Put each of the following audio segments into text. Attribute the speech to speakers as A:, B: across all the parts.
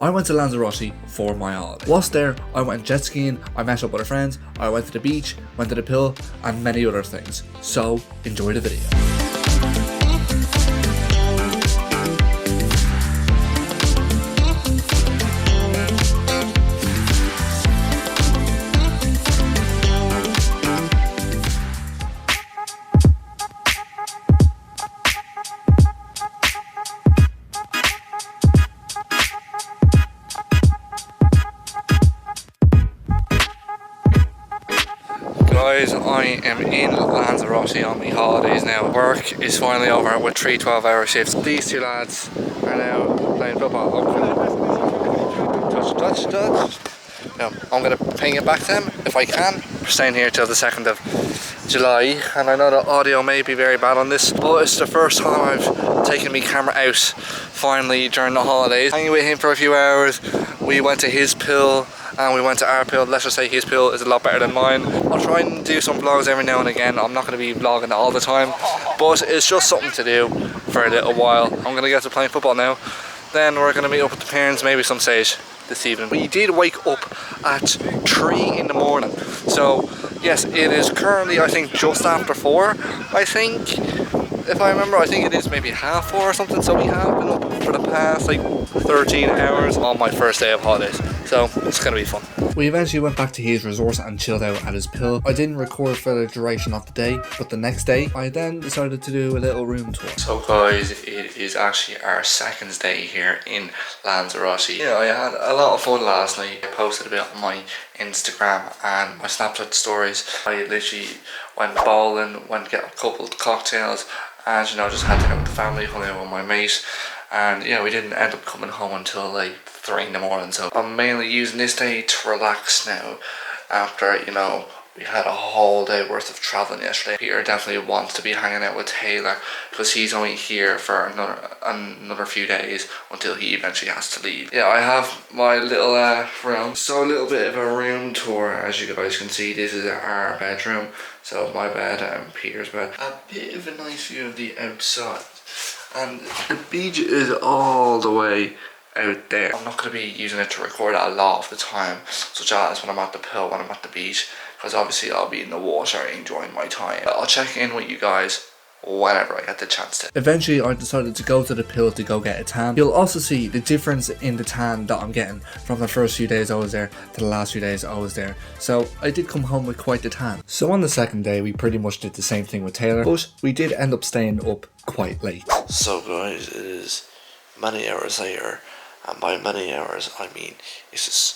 A: I went to Lanzarote for my holiday. Whilst there, I went jet skiing, I met up with friends, I went to the beach, went to the pool, and many other things. So, enjoy the video. Guys, I am in Lanzarote on my holidays now. Work is finally over with 3 12-hour shifts. These two lads are now playing football. Touch. Now, I'm going to ping it back to them if I can. We're staying here till the 2nd of July, and I know the audio may be very bad on this, but it's the first time I've taken my camera out finally during the holidays. Hanging with him for a few hours, we went to his pool and we went to our pool. Let's just say his pool is a lot better than mine. I'll try and do some vlogs every now and again. I'm not going to be vlogging all the time, but it's just something to do for a little while. I'm going to get to playing football now. Then we're going to meet up with the parents maybe some stage this evening. We did wake up at 3 in the morning. So yes, it is currently I think just after 4, I think. If I remember, I think it is maybe 4:30 or something. So we have been up for the past like 13 hours on my first day of holidays. So it's going to be fun. We eventually went back to his resort and chilled out at his pool. I didn't record for the duration of the day, but the next day I then decided to do a little room tour. So guys, it is actually our second day here in Lanzarote. Yeah, I had a lot of fun last night. I posted a bit on my Instagram and my Snapchat stories. I literally went bowling, went to get a couple of cocktails, and just had to go with the family, hung out with my mate. And we didn't end up coming home until like 3 in the morning. So I'm mainly using this day to relax now after we had a whole day worth of traveling yesterday. Peter definitely wants to be hanging out with Taylor because he's only here for another few days until he eventually has to leave. Yeah, I have my little room. So a little bit of a room tour. As you guys can see, this is our bedroom. So my bed and Peter's bed. A bit of a nice view of the outside. And the beach is all the way out there. I'm not going to be using it to record a lot of the time, such as when I'm at the pool, when I'm at the beach, because obviously I'll be in the water enjoying my time. But I'll check in with you guys whenever I get the chance to. Eventually I decided to go to the pool to go get a tan. You'll also see the difference in the tan that I'm getting from the first few days I was there to the last few days I was there. So I did come home with quite the tan. So on the second day we pretty much did the same thing with Taylor, but we did end up staying up quite late. So guys, it is many hours later, and by many hours I mean it's just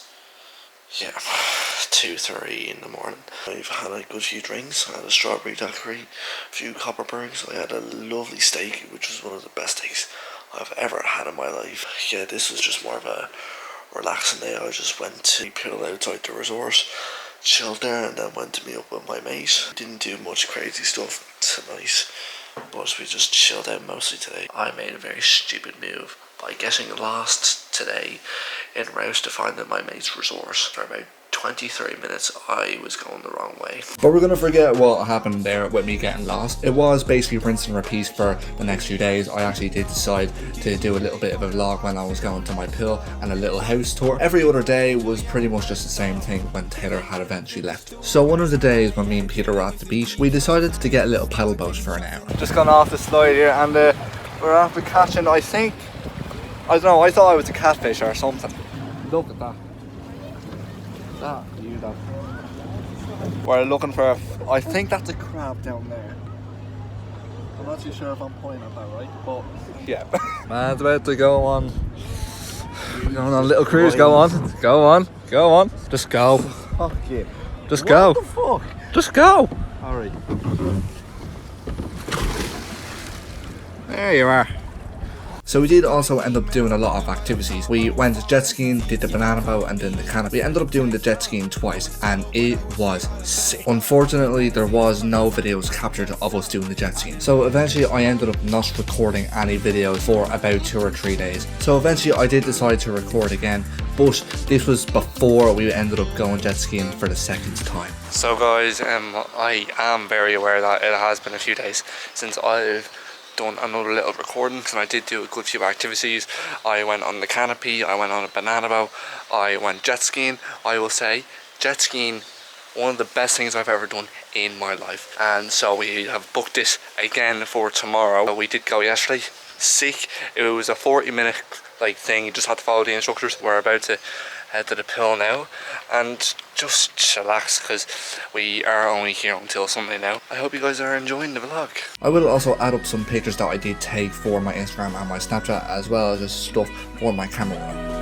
A: 2-3 in the morning. I've had a good few drinks. I had a strawberry daiquiri, a few copper burns. I had a lovely steak, which was one of the best steaks I've ever had in my life. Yeah, this was just more of a relaxing day. I just went to the pool outside the resort, chilled there, and then went to meet up with my mate. Didn't do much crazy stuff tonight, but we just chilled out mostly today. I made a very stupid move by getting lost today en route to find my mate's resort. For about 23 minutes I was going the wrong way. But we're gonna forget what happened there with me getting lost. It was basically rinse and repeat for the next few days. I actually did decide to do a little bit of a vlog when I was going to my pool and a little house tour. Every other day was pretty much just the same thing when Taylor had eventually left. So one of the days when me and Peter were at the beach, we decided to get a little paddle boat for an hour. Just gone off the slide here, and we're after catching, I don't know, I thought I was a catfish or something. Look at that. We're looking for I think that's a crab down there. I'm not too sure if I'm pointing at that right, but yeah. Man's about to go on. We're going on a little cruise. Go on. Just go. Fuck you. Just go. What the fuck? Just go. Alright. There you are. So we did also end up doing a lot of activities. We went jet skiing, did the banana boat, and then the canopy. We ended up doing the jet skiing twice, and it was sick. Unfortunately, there was no videos captured of us doing the jet skiing. So eventually I ended up not recording any videos for about 2 or 3 days. So eventually I did decide to record again, but this was before we ended up going jet skiing for the second time. So guys, I am very aware that it has been a few days since I've done another little recording, and I did do a good few activities. I went on the canopy, I went on a banana boat, I went jet skiing. I will say, jet skiing, one of the best things I've ever done in my life. And so we have booked it again for tomorrow. We did go yesterday, sick. It was a 40-minute like thing, you just had to follow the instructors. We're about to head to the pool now and just chillax because we are only here until Sunday now. I hope you guys are enjoying the vlog. I will also add up some pictures that I did take for my Instagram and my Snapchat, as well as just stuff for my camera roll.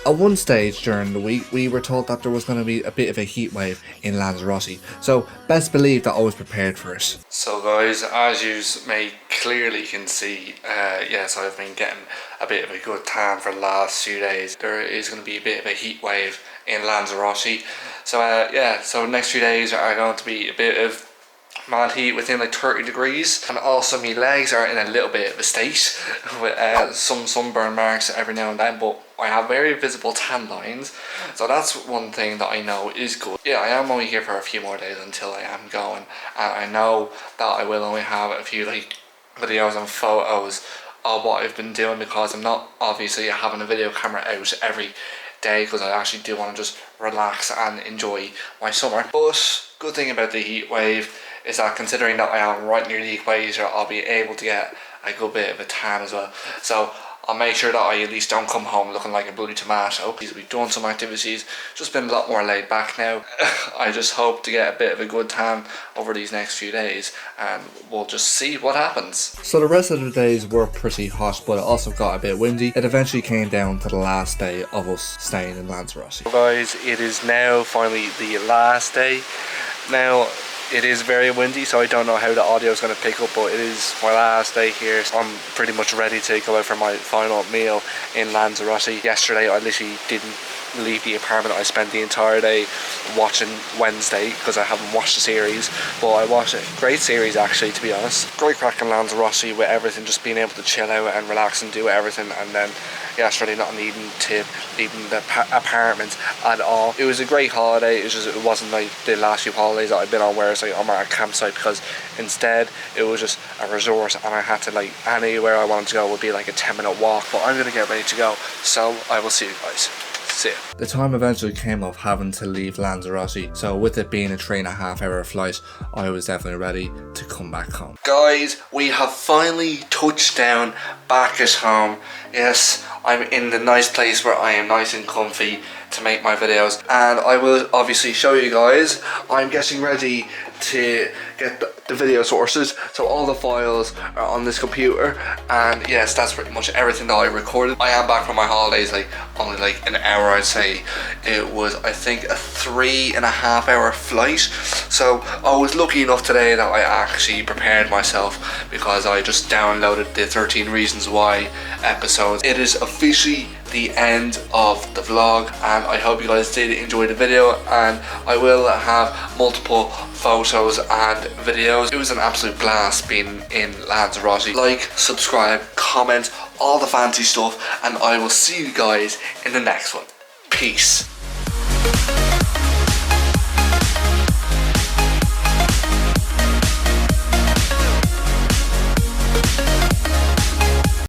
A: At one stage during the week, we were told that there was going to be a bit of a heat wave in Lanzarote, so best believe that I was prepared for it. So guys, as you may clearly can see, yes, I've been getting a bit of a good tan for the last few days. There is going to be a bit of a heat wave in Lanzarote, so yeah, so the next few days are going to be a bit of mad heat within like 30 degrees, and also my legs are in a little bit of a state with some sunburn marks every now and then, but I have very visible tan lines, so that's one thing that I know is good. Yeah, I am only here for a few more days until I am going, and I know that I will only have a few like videos and photos of what I've been doing, because I'm not obviously having a video camera out every day, because I actually do want to just relax and enjoy my summer. But good thing about the heat wave is that, considering that I am right near the equator, I'll be able to get a good bit of a tan as well. So I'll make sure that I at least don't come home looking like a bloody tomato. We've done some activities, just been a lot more laid back now. I just hope to get a bit of a good tan over these next few days, and we'll just see what happens. So the rest of the days were pretty hot, but it also got a bit windy. It eventually came down to the last day of us staying in Lanzarote. So guys, it is now finally the last day. Now, it is very windy, so I don't know how the audio is going to pick up, but it is my last day here. So I'm pretty much ready to go out for my final meal in Lanzarote. Yesterday I literally didn't leave the apartment. I spent the entire day watching Wednesday because I haven't watched the series, but I watched a great series actually, to be honest. Great crack in Lanzarote with everything, just being able to chill out and relax and do everything, and then yesterday not needing to leave the apartment at all. It was a great holiday. It wasn't like the last few holidays that I've been on where it's like I'm at a campsite, because instead it was just a resort, and I had to, like, anywhere I wanted to go would be like a 10-minute walk. But I'm gonna get ready to go, so I will see you guys. See ya. The time eventually came of having to leave Lanzarote, so with it being a 3.5 hour flight, I was definitely ready to come back home. Guys, we have finally touched down back at home. Yes, I'm in the nice place where I am nice and comfy to make my videos, and I will obviously show you guys. I'm getting ready to get the video sources, so all the files are on this computer, and yes, that's pretty much everything that I recorded. I am back from my holidays, like only like an hour, I'd say. It was, I think, a 3.5 hour flight, so I was lucky enough today that I actually prepared myself, because I just downloaded the 13 Reasons Why episodes. It is officially the end of the vlog, and I hope you guys did enjoy the video, and I will have multiple photos and videos. It was an absolute blast being in Lanzarote. Like, subscribe, comment, all the fancy stuff, and I will see you guys in the next one. Peace.